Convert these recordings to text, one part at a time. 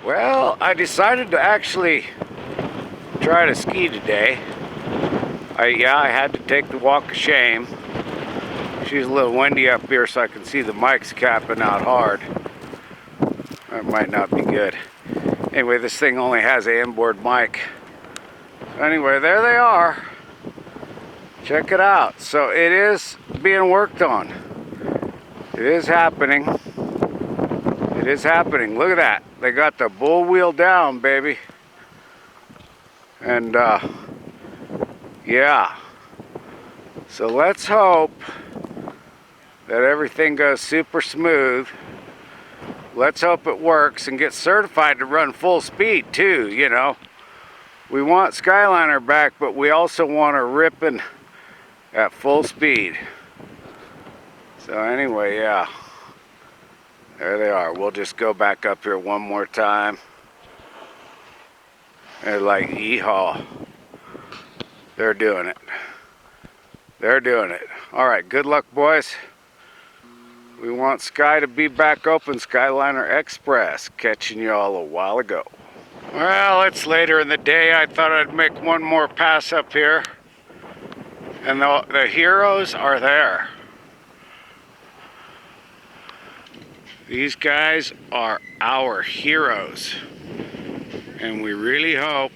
Well, I decided to actually try to ski today. I had to take the walk of shame. She's a little windy up here, so I can see the mic's capping out hard. That might not be good. Anyway, this thing only has an inboard mic. Anyway, there they are. Check it out. So it is being worked on. It is happening. It is happening. Look at that. They got the bull wheel down, baby. And yeah. So let's hope that everything goes super smooth. Let's hope it works and get certified to run full speed too, you know. We want Skyliner back, but we also want her ripping at full speed. So anyway, yeah. There they are. We'll just go back up here one more time. They're like, yeehaw. They're doing it. They're doing it. All right, good luck, boys. We want Sky to be back open. Skyliner Express, catching y'all a while ago. Well, it's later in the day. I thought I'd make one more pass up here. And the heroes are there. These guys are our heroes. And we really hope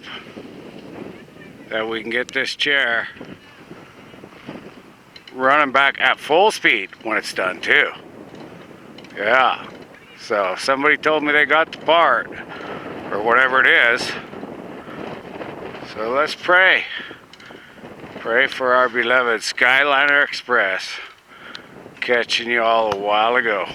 that we can get this chair running back at full speed when it's done too. Yeah. So somebody told me they got the part, or whatever it is. So let's pray. Pray for our beloved Skyliner Express, catching you all a while ago.